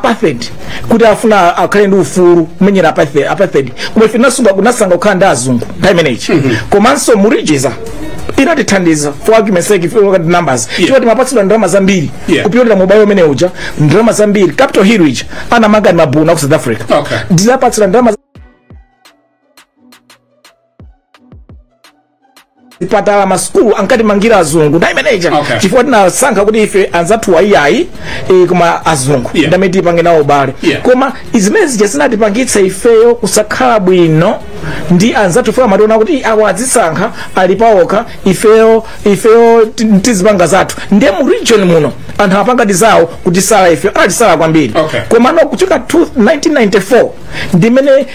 apartheid kuti afuna akhale ndi ufulu kumenyera apartheid kumefina sunga kunasanga ukhanda azungu dimenage komanso murijiza inatithandiza for argument's sake if you look at the numbers choti mapatsidwa ndalama zambiri kupyolera mobile umene uja ndalama zambiri Capitol Hill ana magani mabuna ku South Africa ndinapatsidwa ndalama ipatala maskulu ankati mangira azungu ndai manager chifukwa tinasankha kuti ife anzathu ayiyayi kuma azungu ndameti pange nawo bale koma izimene zija zinatipangitsa ifeyo kusakhala bwino ndi anzathu funa mationa kuti awo azisankha ali paokha ifeyo tizipanga zathu ndiye mu region muno anthu apanga tizawo kuti sala ifeyo anatisala kwambiri koma no kuchoka 1994 ndimene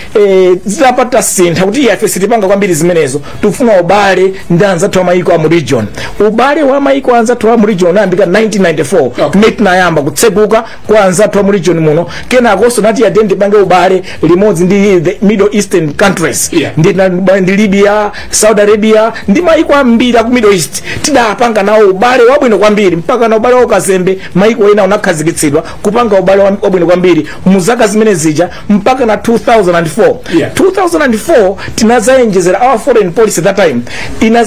zidapata sintha kuti ife sitipanga kwambiri zimenezo tufuna ubale ndi anzathu wa maiko mu region ubale wa maiko anzathu wa mu region ambika 1994 meti nayamba kutseguka kwa anzathu wa mu region muno kena akoso nati yatende bange ubale limodzi ndi the Middle Eastern countries ndi Libya, Saudi Arabia ndi maiko ambiri ku Middle East tidapanga nawo ubale wabwino kwambiri mpaka na ubale wakazembe maiko ena unakhazikitsidwa kupanga ubale wabwino kwambiri muzaka zimene zija mpaka na 2004 2004 tinazayenjezera our foreign policy that time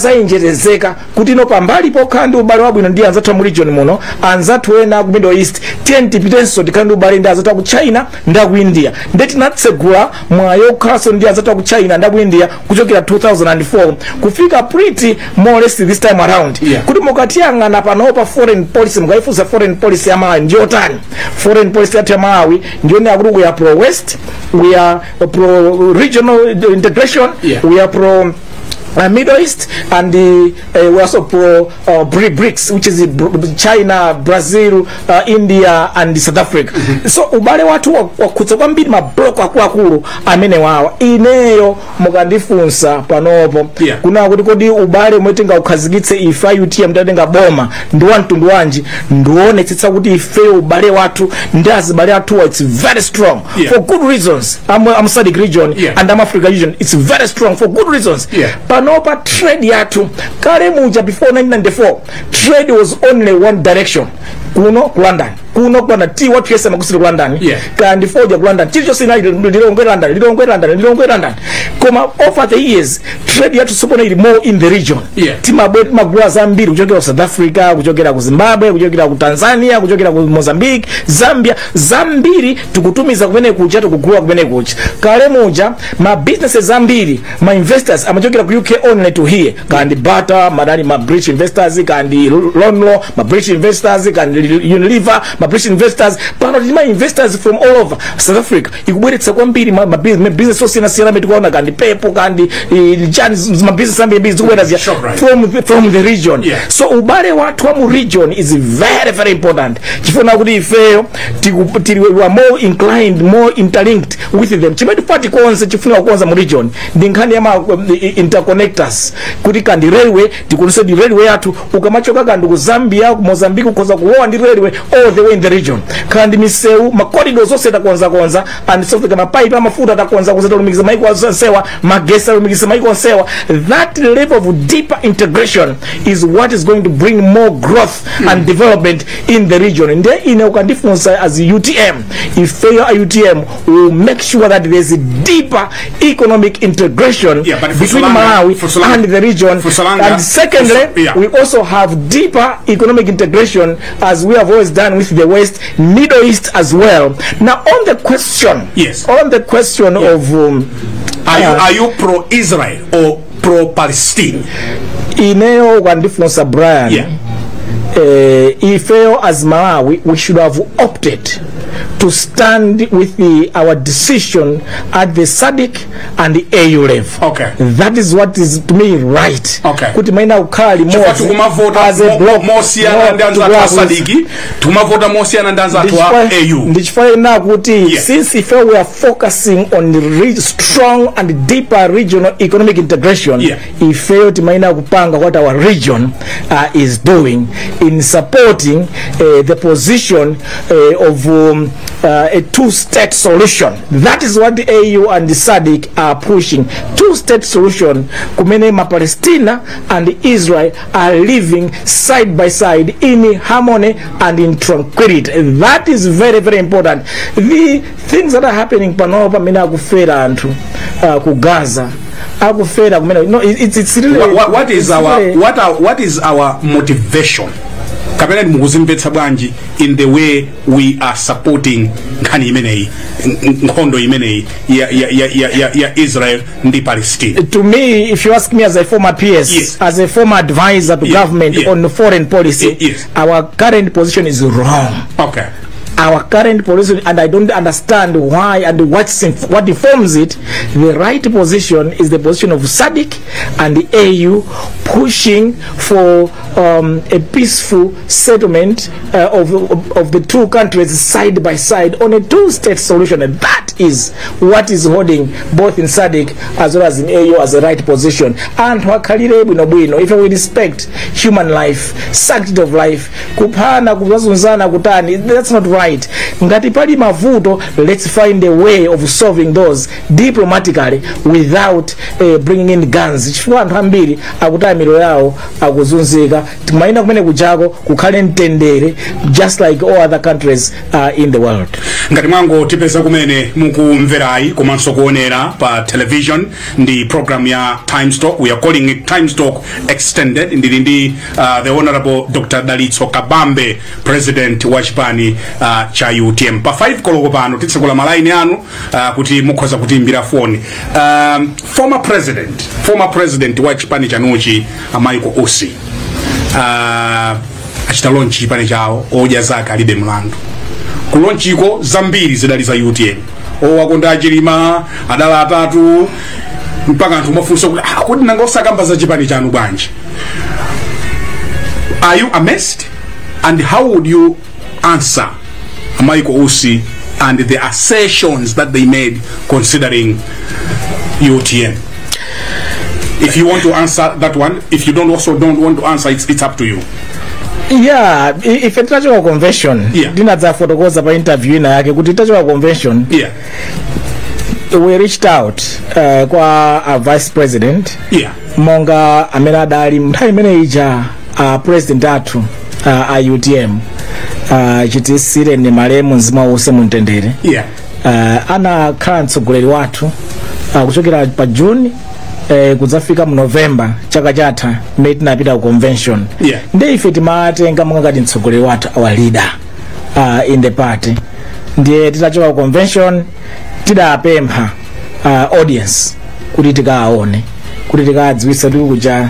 inazayenjerezeka kuti no pambali pokhandi ubale wabwino ndi anzathu mu region muno anzathu ena ku Middle East 10% tikandi ubale ndi anzathu ku China ndi ku India ndeti natsegula mwayo khaso ndi anzathu ku China ndi ku India kuchokera 2004 kufika pretty more or less this time around kuti mukatiyangana panopa foreign policy mukaifuza foreign policy ya Malawi ndiyo tani foreign policy ya Malawi ndiyo ne akuti we are pro west we are pro regional integration we are pro Middle East and we also pro BRICS, which is China, Brazil, India and South Africa. So ubale watu wakutsa kwambiri mabloko akulu amene wawa ineyo mukandifunsa panopo kuna kuti kodi ubale mwetenga ukhazikitse ifa UTM ndatenga boma ndi wantundu wanji ndionetsetsa kuti ife ubale watu ndazi bale watu it's very strong for good reasons. I'm SADC region and I'm Africa region, it's very strong for good reasons. Panopa trade yatu kale muja before 1994 trade was only one direction kuno London kuno kwa ti watu yesa makusiri London kandi foja London chicho sina lilongwe London koma over the years trade yatu supona ili more in the region timabwe magula zambiri kuchokera South Africa kuchokera ku Zimbabwe kuchokera ku Tanzania kuchokera ku Mozambique Zambia zambiri tukutumiza kumene kucha tukugula kumene kucha kale muja ma businesses zambiri ma investors amachokera ku UK only to here kandi Bata madani ma British investors kandi Lonlo ma British investors kandi Unilever ma British investors pano ma investors from all over South Africa ikubweretsa kwambiri ma business social siyana metikuona kandi Pepo kandi ma business zambiri zikubwera from the region so ubale watu wa mu region is very very important chifuna kuti ifeyo we are more inclined more interlinked with them chimene party konse chifuna kukonza mu region ndi nkhani ya ma interconnectors kuti kandi railway tikunse di railway yatu ukamachoka kandi ku Zambia ku Mozambique ukoza kulowa ndi railway all the way in the region kandi miseu ma corridors ose takonza and so kama pipe amafuta takonza lumikiza maiko sewa magesa lumikiza maiko sewa that level of deeper integration is what is going to bring more growth and development in the region and in ukandifunsa as UTM if fail UTM will make sure that there is a deeper economic integration between Malawi and the region and secondly we also have deeper economic integration as we have always done with the West Middle East as well. Now on the question on the question of are you pro-Israel or pro-Palestine? Ineo ukandifunsa Brian if as Malawi we should have opted to stand with our decision at the SADC and the AU level. That is what is to me right. Kuti maina ukali more as a block mosiana ndanza twa SADC tumavota mosiana ndanza twa AU ndichifai na kuti since if we are focusing on the strong and deeper regional economic integration if we maina kupanga what our region is doing in supporting the position of a two-state solution. That is what the AU and the SADC are pushing. Two-state solution. Kumene ma Palestina and Israel are living side by side in harmony and in tranquility. That is very, very important. The things that are happening panopa mina kufera antu ku Gaza. No, it's really what is our motivation in the way we are supporting Israel and Palestine? To me, if you ask me as a former PS, yes, as a former advisor to government on foreign policy, our current position is wrong. Okay. Our current position, and I don't understand why and what informs it. The right position is the position of SADC and the AU pushing for a peaceful settlement of the two countries side by side on a two-state solution, and that is what is holding both in SADC as well as in AU as the right position. And if we respect human life, sanctity of life, kupana kuzunzana kutani, that's not right. Ngati pali mavuto, let's find a way of solving those diplomatically without bringing in guns. Chifukwa anthu ambiri akutaya milo yawo akuzunzika. Timaina kumene kujago kukhale mtendere just like all other countries in the world. Ngati mwango tipeza kumene mukumverai komanso kuonera pa television ndi program ya Times Talk. We are calling it Times Talk Extended. Ndi the Honorable Dr. Dalitso Kabambe, President wa chipani cha UTM. Pa 5 koloko pano titsekula malaini anu kuti mukhoza kutimbira phone. Former president wa chipani chanuchi Michael Osi achita launch chipani chao oja zaka alibe mlandu. Kulonchiko zambiri zidali za UTM. Wakonda achilima adala atatu mpaka anthu mafunso kuti nanga osakamba za chipani chanu bwanji. Are you amazed? And how would you answer Michael Osi and the assertions that they made considering UTM? If you want to answer that one, if you don't want to answer, it's up to you. Yeah, if international convention, dina za fotokoza pa interview na yake kuti international convention, we reached out kwa a vice president, monga amena dali mthai mene ija president atu UTM chitisire ni maremu nzima wose muntendere. Ana khala mtsogoleri wathu kuchokera pa June kuzafika mu November chaka chatha made napita convention. Ndiye ife timatenga monga ngati mtsogoleri wathu our leader in the party. Ndiye titachoka convention tidapempha audience kuti tikaone kuti tikadziwisa kuti kuja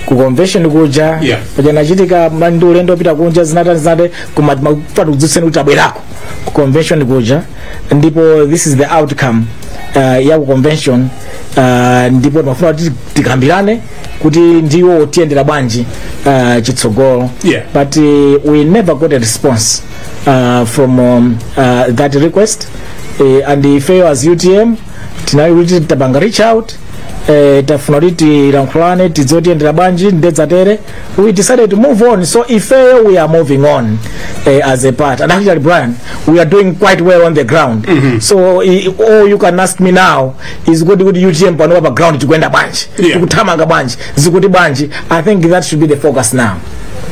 ku convention kuja pajana chitika mlandu ulendo pita kunja zinatazade kumafatu kudziseni kuti abwerako ku convention kuja, ndipo this is the outcome ya ku convention. Ndipo mafuna kuti tikambirane kuti ndiwo tiendera bwanji chitsogolo. But we never got a response from that request, and if you as UTM tinali tabanga reach out tafunaliti lankulane tizoti endera banji ndedzatere. We decided to move on. So if we are moving on as a part, and actually Brian, we are doing quite well on the ground. So all you can ask me now is good UTM pano pa ground to kwenda banji kutamanga banji zikuti banji. I think that should be the focus now.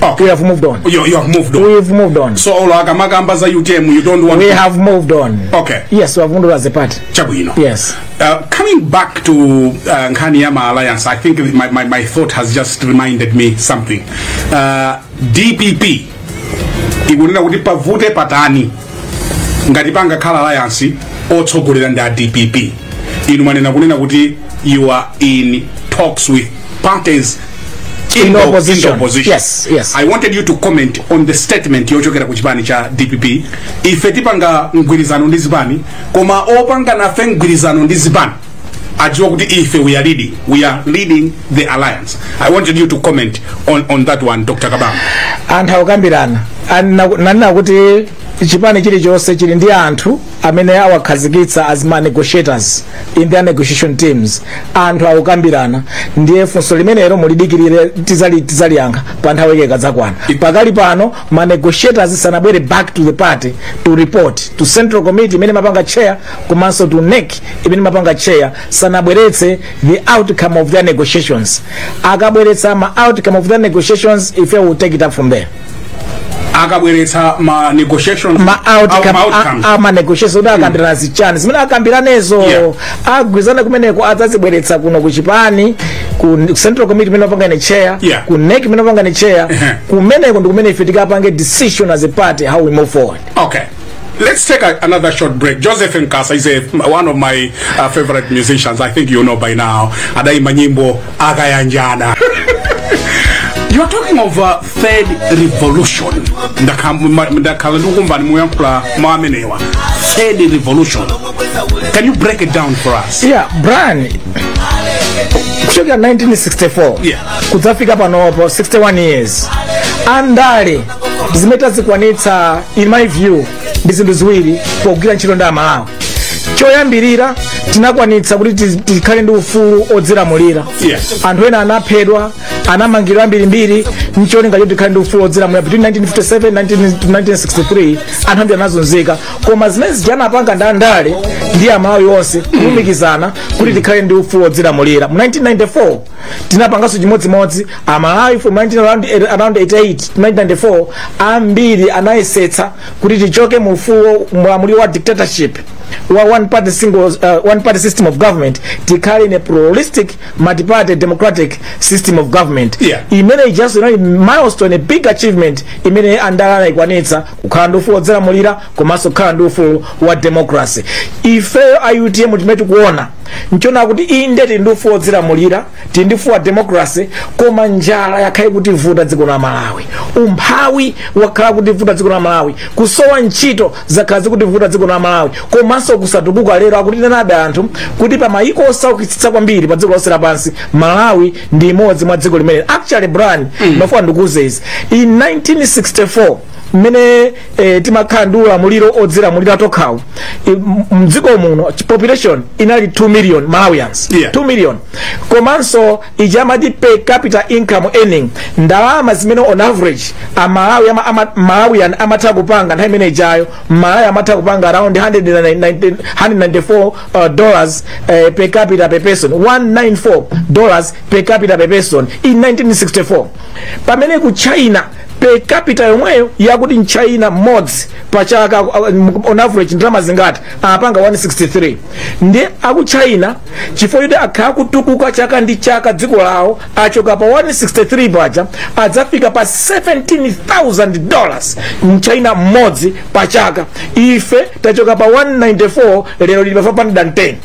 Okay. We have moved on. You have moved on. We've moved on. So all akamagamba za UTM you don't want. We have moved on. Okay. Yes, we have moved on as a party. Chabuino. Yes. Coming back to Nkanyama Alliance, I think my thought has just reminded me something. DPP ikunena kuti pavute patani ngati panga khala alliance otsogolera nda DPP. Inu manena kunena kuti you are in talks with parties in opposition. Yes. I wanted you to comment on the statement yochokera ku chipani cha DPP. Ife tipanga mgwirizano ndi zipani koma opanga nafe mgwirizano ndi zipani ajiwa kuti ife we are leading the alliance. I wanted you to comment on that one, Dr. Kabam. And how kambirana and nana kuti chipani chili chose chili ndi anthu amene awakhazikitsa as negotiators in their negotiation teams, anthu akukambirana. Ndiye funso limenelo mulidikirire tizaliyankha pa nthawi yake ikadzakwana. Pakali pano ma negotiators sanabwere back to the party to report to Central Committee imene mapanga chair komanso to NEC imene mapanga chair, sanabweretse the outcome of their negotiations. Akabweretsa ma outcome of their negotiations, if you will take it up from there. Akabweretsa ma negotiations, ma negotiations akambirana zichani zimene akambiranezo agwizana kumeneko adzazibweretsa kuno ku chipani ku Central Committee imene mapanga ni chair, ku NEC imene mapanga ni chair, kumeneko ndikumene ife tikapange decision as a party how we move forward. Okay, let's take another short break. Joseph Nkasa is one of my favorite musicians. I think you know by now. Adaimba nyimbo akayanjana. You are talking of third revolution. Third revolution. Can you break it down for us? Yeah, Brian. Kutoka 1964. Kuzafika panopo 61 years. Andale zimeta zikwanitsa, in my view, ndizindu ziwiri pogwira ntchito nda Malawi. Choyambirira tinakwanitsa kuti tikhale ndi ufulu odzilamulira. Anthu ena anaphedwa, anamangidwa mbirimbiri, ncholinga choti tikhale ndi ufulu odzilamulira between 1957 to 1963. Anthu ambiri anazunzika, koma zimene zijanapanga ndi Andale ndi Amalawi onse kulumikizana kuti tikhale ndi ufulu odzilamulira. Mu 1994 tinapanganso chimodzimodzi. Amalawi from around 88 to 1994 ambiri anayesetsa kuti tichoke mu ufulu wa dictatorship wa one party system of government, tikhale in a pluralistic multi-party democratic system of government. Imene just a milestone, a big achievement imene Andala ikwanitsa kukhala ndi ufulu odzilamulira komanso kukhala ndi ufulu wa democracy. Ife IUTM timetu kuona nchona kuti inde ndi ufulu odzilamulira, ndi ufulu wa democracy, koma njala yakhaye kuti vuta dziko la Malawi. Umphawi wakhala kuti vuta dziko la Malawi, kusowa ntchito zakhala kuti vuta dziko la Malawi, komanso kusatukuka lero akuti nabe anthu kuti pa mayiko osaukitsitsa kwambiri pa dziko lonse lapansi, Malawi ndi imodzi mwa dziko limene. Actually Brian, mafuna ndikuze izi, in 1964 mene timakhala ndi ulamuliro odzilamulira tokhawo, mdziko muno population inali 2 million Malawians. 2 million. Komanso ijamadi per capita income earning, ndalama zimene on average Malawian amatha kupanga nthawi imene ijayo, Malawi amatha kupanga around $194 per capita per person, $194 per capita per person in 1964. Pamene ku China per capita yomweyo yakuti China mods pachaka on average ndalama zingati apanga 163. Ndi aku China chifukwa yude akhala kutukuka chaka ndi chaka dziko lawo achoka pa 163 pacha adzafika pa $17,000 China mods pachaka. Ife tachoka pa 194 lero lili pa 510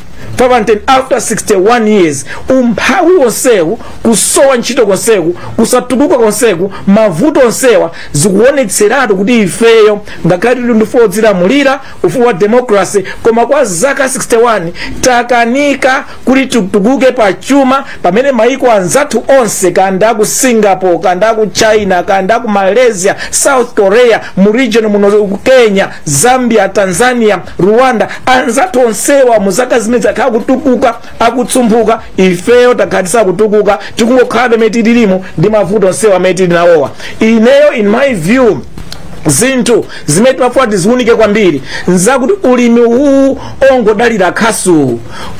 after 61 years. Umphawi onsewu, kusowa ntchito konseku, kusatukuka konseku, mavuto onsewa zikuonetseratu kuti ifeyo ngakhale tili ndi ufulu odzilamulira, ufulu wa democracy, koma kwa zaka 61 takanika kuti tukuke pa chuma pamene mayiko anzathu onse, kanda ku Singapore, kanda ku China, kanda ku Malaysia, South Korea, mu region muno ku Kenya, Zambia, Tanzania, Rwanda, anzathu onsewa mu zaka zimene akutukuka akutsumbuka. Ifeyo takhatisa kutukuka tikungokhala metidilimu ndi mavuto onsewa metidi nawowa. Ineyo in my view zinthu zimene mafuati ziunike kwambiri nzakuti ulimi huu ongodalira khasu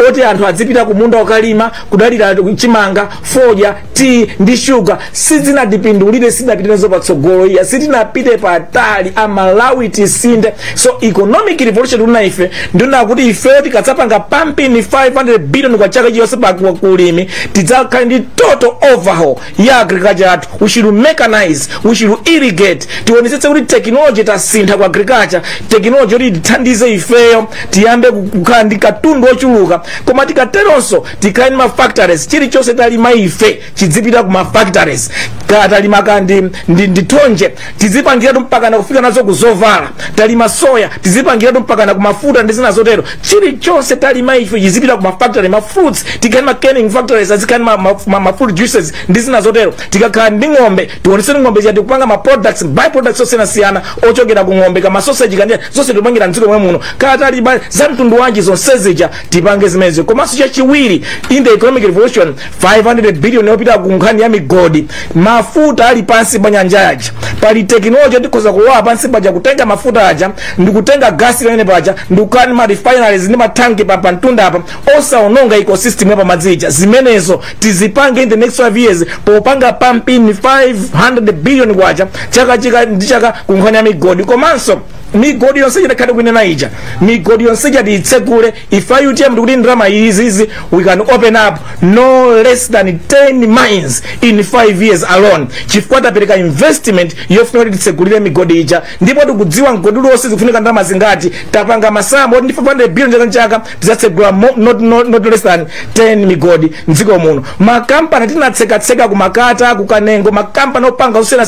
oti anthu adzipita kumunda okalima kudalira chimanga, foja, tea ndi sugar, sizinadipindulire sidapitenezo patsogolo iya, sitinapite patali Amalawi tisinde. So economic revolution unaife nduna kuti ife tikatsapanga pumping 500 billion kwa chaka chiyonse pa kulimi, tidzakhala ndi total overhaul ya agriculture athu. We should mechanize, we should irrigate, tionetsetse kuti technology tasintha kwa agriculture, technology yoti ithandize ifeyo tiyambe kukhala ndi katundu ochuluka. Koma tikateronso tikhala ndi ma factories, chilichonse talima ife chidzipita ku ma factories, talima kandi ndi tonje tizipangiratu mpaka na kufika nazo kuzovala, talima soya tizipangiratu mpaka na kumafuta ndi zina zotero, chilichonse talima ife chizipita ku ma factory. Ma fruits tikhala ma canning factories, azikhala ma fruit juices ndi zina zotero. Tikakhala ndi ng'ombe tionetseni ng'ombe zati kupanga ma products, by products osiyana siyana ochokera ku ng'ombe kama sausage kanje zonse tipangira mdziko mwe muno kata liba za mtundu wanji zonsezija tipange zimenezo komanso chachiwiri in the economic revolution 500 billion yopita ku nkhani ya migodi mafuta ali pansi pa nyanja yaja pali technology tikoza kuwa pansi paja kutenga mafuta aja ndikutenga gas lene paja ndukani ma refineries ndi matanki pa ntunda apa osaononga ecosystem ya pamadzija zimenezo tizipange in the next 5 years popanga pumping 500 billion kwaja chaka ndichaka ku nkhani ya migodi komanso migodi yonse yakati kunena ija migodi yonse yati itsekule if UTM ndikuti ndrama izi we can open up no less than 10 mines in 5 years alone chifukwa tapereka investment yofuna kuti titsekulire migodi ija ndipo tikudziwa mgodi lonse zikufunika ndrama zingati tapanga masambo ndi 500 billion chaka tizatsegula not less than 10 migodi mdziko muno makampani tinatseka kumakata kukanengo makampani opanga usena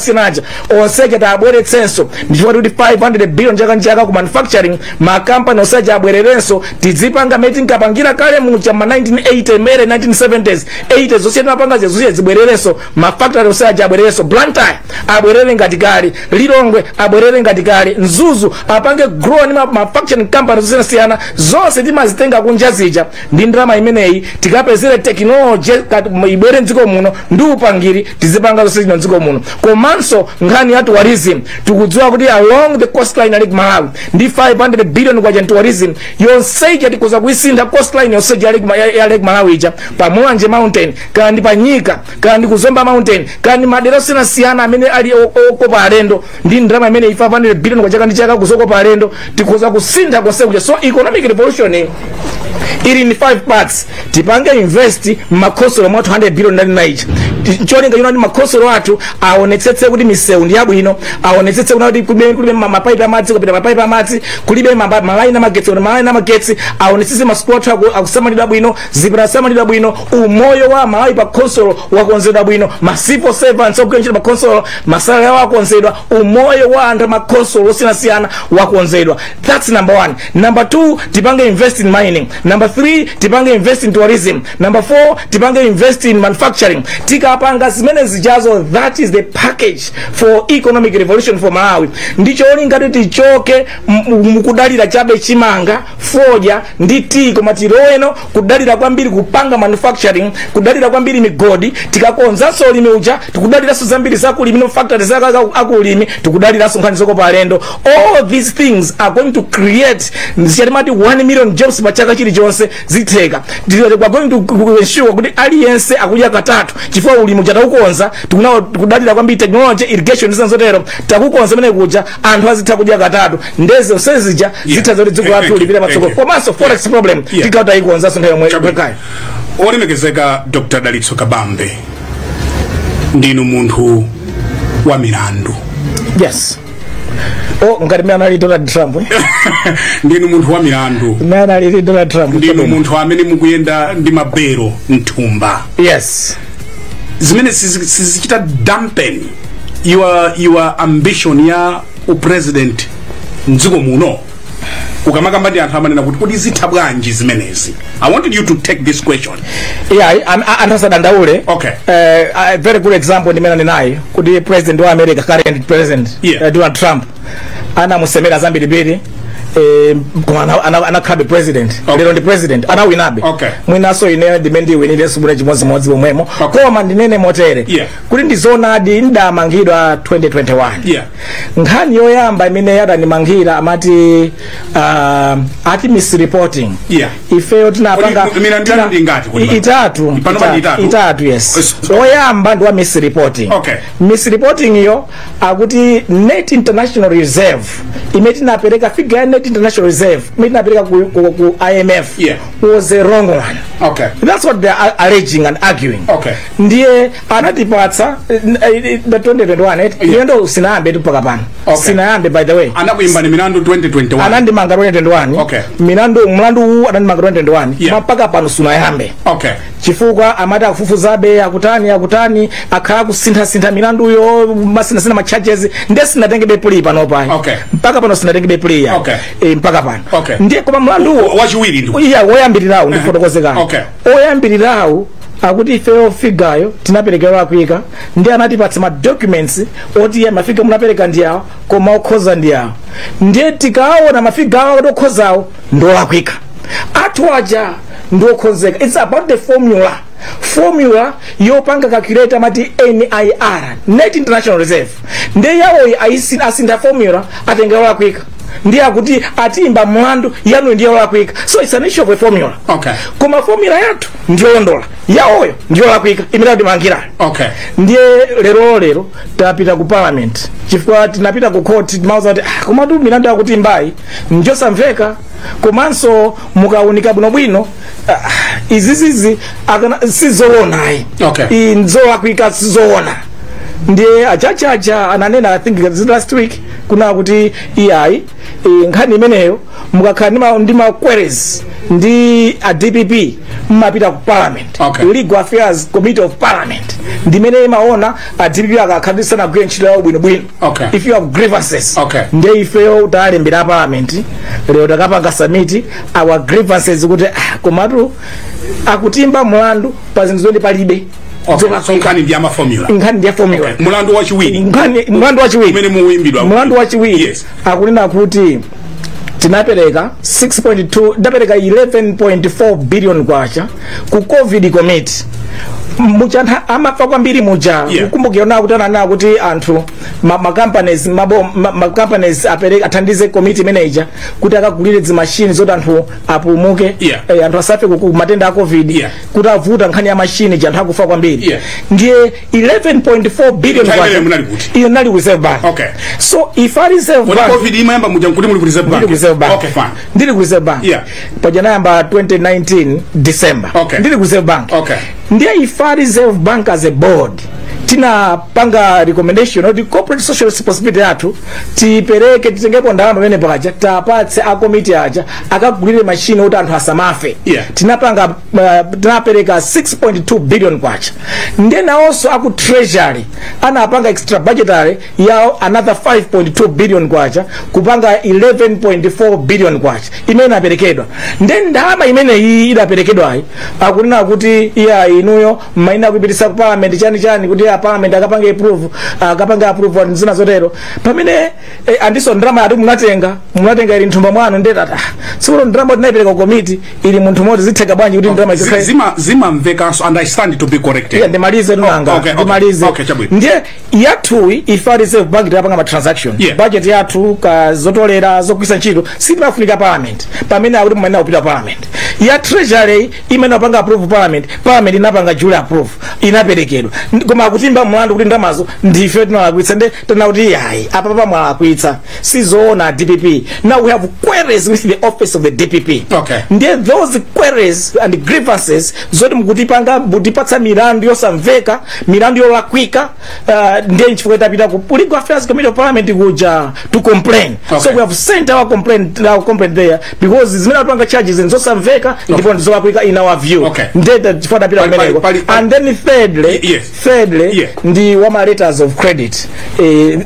onse tabweretsenso ndichifukwa kuti 500 billion chaka ku manufacturing makampani osaja abwererenso tizipanga meti nkapangira kale mu chama 1980 mere 1970s 80s zosiyana mapanga zozia zibwererenso mafactory osaja abwererenso Blantyre abwerere ngati kale Lilongwe abwerere ngati kale Nzuzu apange grow ni manufacturing companies zosiyana zonse timazitenga kunja zija ndi ndrama imeneyi tikapezere technology ibwere mdziko muno ndi upangiri tizipanga zonse zino mdziko muno komanso nkhani ya tourism tikudziwa kuti along the coastline Lake Malawi ndi 500 billion kwa tourism yonseja tikuza kuisinda coastline yonseja ya Lake Malawi ija pa Mulanje Mountain kandi pa Nyika kandi kuzomba Mountain kandi madera siyana amene ali okopa alendo ndi ndrama imene 500 billion kwa chaka ndi chaka kuzokopa alendo tikuza kusinda konse kuja so economic revolution ili ni 5 parts tipange invest makosolo mwa 200 billion ndani naija cholinga yona ndi makosolo atu aonetsetse kuti misewu ndi yabwino aonetsetse kuti kulibe mapipe amadzi kupita mapipe amadzi kulibe malaini amagetsi aonetsetse masipoti akusamalidwa bwino zipira samalidwa bwino umoyo wa Malawi pa konsolo wakonzedwa bwino masipo servants okuyenjera pa konsolo masala yawo akonzedwa umoyo wa anthu makonsolo osiyana wakonzedwa that's number 1 number 2 tipange invest in mining number 3 tipange invest in tourism number 4 tipange invest in manufacturing tikapanga zimene zijazo that is the package for economic revolution for Malawi ndicho ngati tichoke mukudalira chabe chimanga foja ndi tea koma tiroeno kudalira kwambiri kupanga manufacturing kudalira kwambiri migodi tikakonzanso ulimi uja tikudaliraso zambiri zakulimi no factories akulimi tikudaliraso nkhani zokopa alendo all these things are going to create zichatimati 1 million jobs pa chaka chilichonse zitheka we are going to ensure kuti aliyense akudya katatu chifukwa ulimi uja taukonza tikudalira kwambiri technology irrigation zotero takukonza mene kuja anthu azitha kudya katatu ndeze osezija zitha zoti dziko lathu lipita patsogolo komanso forex problem tikauta ikonzaso nthawi yomwe kwekaya olemekezeka Dr. Dalitso Kabambe ndinu munthu wa milandu yes ngati mwana ali Donald Trump ndinu munthu wa milandu mwana ali Donald Trump ndinu munthu amene mukuyenda ndi mabero mthumba yes zimene sizichita dampen your ambition ya president mdziko muno ukamakamba ndi anthu amanena kuti kodi zitha bwanji zimenezi I wanted you to take this question antasadandaule okay a very good example ndimene ndinayi kuti president wa America current president Donald Trump anamusemera zambiri biri anakhabe president lero ndi president anawinabe mwinaso ine dimendi winile subula chimodzi bomwemo koma ndinene motere kuti ndizonadi ndamangidwa 2021 nkhani yoyamba imene yadandimangira amati ati misreporting ifeyo tinapanga itatu yes oyamba ndi wa misreporting misreporting iyo akuti net international reserve imeti napereka figure net international reserve imeti napereka ku IMF was a wrong one that's what they are alleging and arguing ndiye anatipatsa 2021 yendo sinayambe tupaka pano sinayambe by the way anakuimba ni milandu 2021 anandimanga 2021 mlandu anandimanga 2021 mapaka pano sunayambe chifukwa amata kufufuzabe akutani akhala kusintha milandu yo masina ma charges ndesi natengebe plea pano pai mpaka pano sinatengebe plea mpaka pano ndiye koma mlandu wachiwiri ndi woyambirirawo ndi fotokozeka oyambirirawo akuti ifeyo figayo tinaperekerwa kuika ndi anatipatsa ma documents oti ya mafiga munapereka ndiyawo koma okhoza ndiyawo ndiye tikaona mafiga awo okhozawo ndolakwika atwaja ndokhozeka. It's about the formula yopanga calculator mati NIR, Net International Reserve, ndiye yawo asinda formula atengewa kwika ndiye akuti atimba mlandu yanu ndiye lakwika. So it's an issue of a formula. Okay. Kuma formula yatu ndiyo ndola yaoyo ndiyo lakwika imiradi mangira. Okay. Ndiye lero tapita ku parliament chifukwa tinapita ku court mauza ati koma tu milandu yakuti mbai njosa mveka komanso mukaunika bwino izizizi akana sizoona ai. Okay. Inzola kwika sizoona. Ndiye achacha ananena, I think last week kuna kuti iyai nkhani imeneyo mukakhala ndi ma queries ndi a DPP mapita ku parliament. Okay. Legal Affairs Committee of Parliament ndimene imaona a DPP akakhalisa gwe ntchito yawo bwino. Okay. If you have grievances, okay, ndiye ifeyo utalembera parliament lero takapanga submit our grievances kuti komatu akutimba mlandu pa zinthu zoti palibe. Okay, so nkani ndiya ma formula. Nkani ndiya formula. Okay. Mulandu wachiwiri. Mulandu wachiwiri. Mene muimbidwa. Mulandu wachiwiri. Yes. Akunena kuti tinapereka 11.4 billion kwacha ku COVID committee. Muchana amafa kwambiri muja kukumbukira kuti anana kuti anthu ma companies apereka athandize committee manager kuti akagulire zi machine zoti anthu apumuke anthu asafe ku matenda a COVID kuti avuta nkhani ya machine anthu akufa kwambiri. Ndiye 11.4 billion kwacha iyo nali reserve bank. Okay. So if I reserve bank COVID imayamba muja kuti muli reserve bank. Okay, fine. Ndili reserve bank. Pajana yamba 2019 December. Okay. Ndili reserve bank. Okay. Ndiye ifa reserve bank as a board tina panga recommendation of the corporate social responsibility yathu tipereke titengepo ndalama pamene paja tapatse a committee aja akagulire machine oti anthu asamafe. Tinapanga tinapereka 6.2 billion kwacha. Then also aku treasury anapanga extra budgetary yao another 5.2 billion kwacha kupanga 11.4 billion kwacha imene aperekedwa. Then ndalama imene hii idaperekedwa hai akunena kuti iya inuyo maina kupitisa ku parliament chani kuti parliament akapanga approve nzina zotero pamene andiso ndrama ati munatenga ili nthumba mwanu ndeta sikulo ndrama tinayipereka ku committee ili munthu moti zitheka bwanji kuti ndrama zima mvekanso and I stand to be corrected. Ndimalize nanga ndimalize. Ndiye yathu ifa reserve bank tapanga ma transaction budget yathu ka zotolera zokwisa ntchito sinafunika parliament pamene akuti mwana upita parliament ya treasury imene apanga approve parliament inapanga jule approve inaperekedwa koma akutimba mlandu kuti ndamazo ndife tinalakwitsa nde tana kuti yayi apa mwalakwitsa sizoona DPP. Now we have queries with the office of the DPP. Okay. Ndiye those queries and grievances zoti mukutipanga mutipatsa milandu yosamveka milandu yolakwika ndiye nchifukwa tapita ku Legal Affairs Committee of Parliament kuja to complain. Okay. So we have sent our complaint there because zimene apanga charges nzosamveka ndipo ndizolakwika in our view. Okay. Ndiye chifukwa tapita kumeneko. And then thirdly ndi wama letters of credit.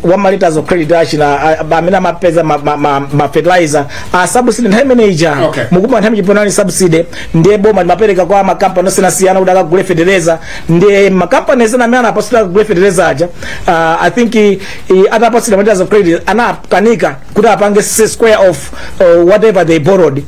Wama letters of credit achina amena mapeza ma fertilizer subsidy manager. Okay. Mukuma nthawi chiponani subsidy ndiye boma mapereka kwa ma company osiyana kuti akagule fertilizer ndiye ma companies na amene apasula kugule fertilizer aja I think atapasula letters of credit anakanika kuti apange square of whatever they borrowed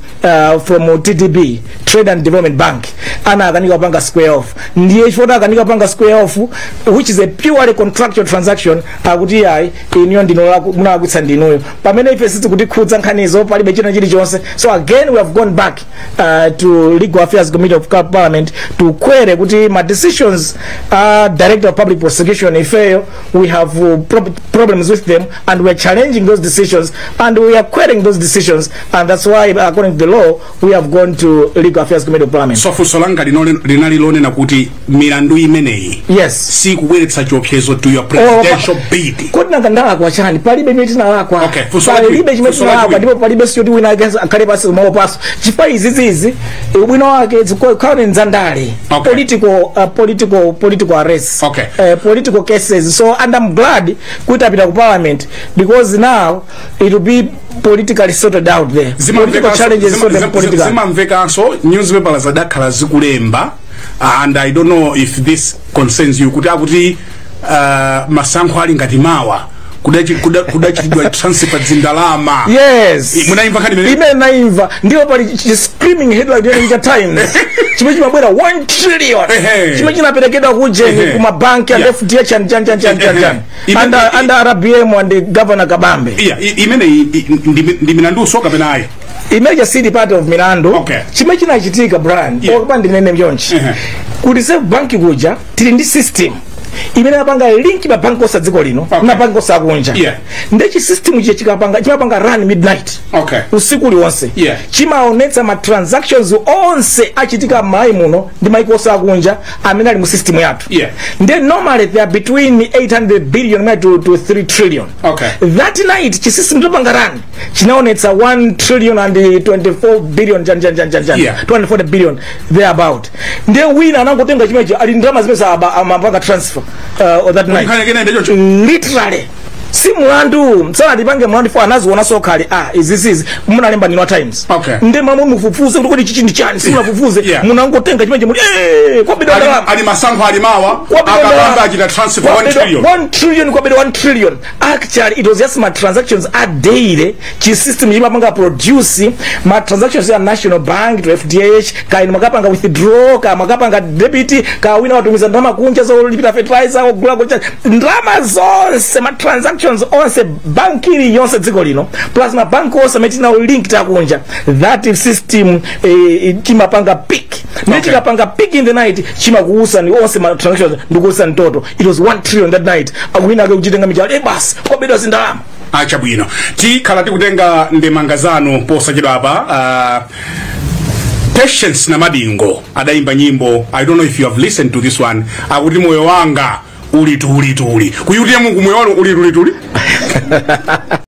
from TDB Trade and Development Bank anakanika panga square off ndiye chifukwa akanika panga square off which is a purely contractual transaction akuti yayi iniyo ndino munakutsa ndinuyo pamene ife sisi kuti khudza nkhanizo palibe china chilichonse. So again we have gone back to Legal Affairs Committee of Parliament to query kuti my decisions Director of Public Prosecution ifeyo we have problems with them and we are challenging those decisions and we are querying those decisions and that's why according to the law we have gone to Legal Affairs Committee of Parliament. So fusolanga linalilone na kuti milandu imeneyi si kubweretsa chiopsezo to your presidential bid. Kodna ngandala kwa chani palibe mitina lakwa. Okay. Palibe chimetina lakwa ndipo palibe sio wina against akale pasi mawo paso chifa izizizi ubwino wake zikho nzandale. Political arrests. Okay. Political cases. So and I'm glad kutapita ku parliament because now it will be politically sorted out there. Political challenges sorted politically. Zima mveka so newspaper zadakhala zikulemba and I don't know if this concerns you, kuti masankho ali ngati mawa kudachitidwa transfer zindalama. Yes, munaimva kadi ime naimva ndio pali screaming headline ya New Times chimwe chimabwera 1 trillion chimwe chinaperekedwa kuje kuma bank ya FDH under RBM and the governor Kabambe. Imene ndi milandu soka penayo imeja city part of Milandu. Chimwe chinachitika brand okupandi nene mjonchi kuti se banki kuja tili ndi system imene apanga link ba banko sa dziko lino na banko sa kunja. Ndechi system je chimapanga run midnight usiku uliwonse. Chimaonetsa ma transactions onse achitika mai muno ndi maiko sa kunja amene ali mu system yathu. Then normally they are between 800 billion to 3 trillion. That night chi system topanga run chinaonetsa 1 trillion and 24 billion 24 billion there about. Nde wina anangotenga chimeje ali ndama zimesa amapanga transfer that night. Literally simulandu msana dipange mulandu for anaziona sokali is munalemba New Times. Nde mamu mufufuze kuti chichi ndi chani simunafufuze munangotenga chimeje muri kwa bidala ali masankho ali mawa akabamba achita transfer 1 trillion kwa bidala 1 trillion. Actually it was just my transactions a daily chi system yimapanga produce ma transactions ya National Bank to FDH kaini makapanga withdraw ka makapanga debit ka wina watumiza ndama kunja zo lipita fertilizer ogula kunja ndama zonse ma transactions onse bankiri yonse dziko lino plus na bank onse metina link ta kunja. That system chimapanga peak chimapanga peak in the night chimakuusa ni onse ma transactions ndikuusa ntoto. It was 1 trillion that night akuina ke kuchitenga mijali bas kwa bedo zindalama acha bwino ti kala tikutenga ndemangazano posachedwa apa. Patience na Madingo adaimba nyimbo, I don't know if you have listened to this one, akuti moyo wanga uli kuyutia Mungu moyo wanu uli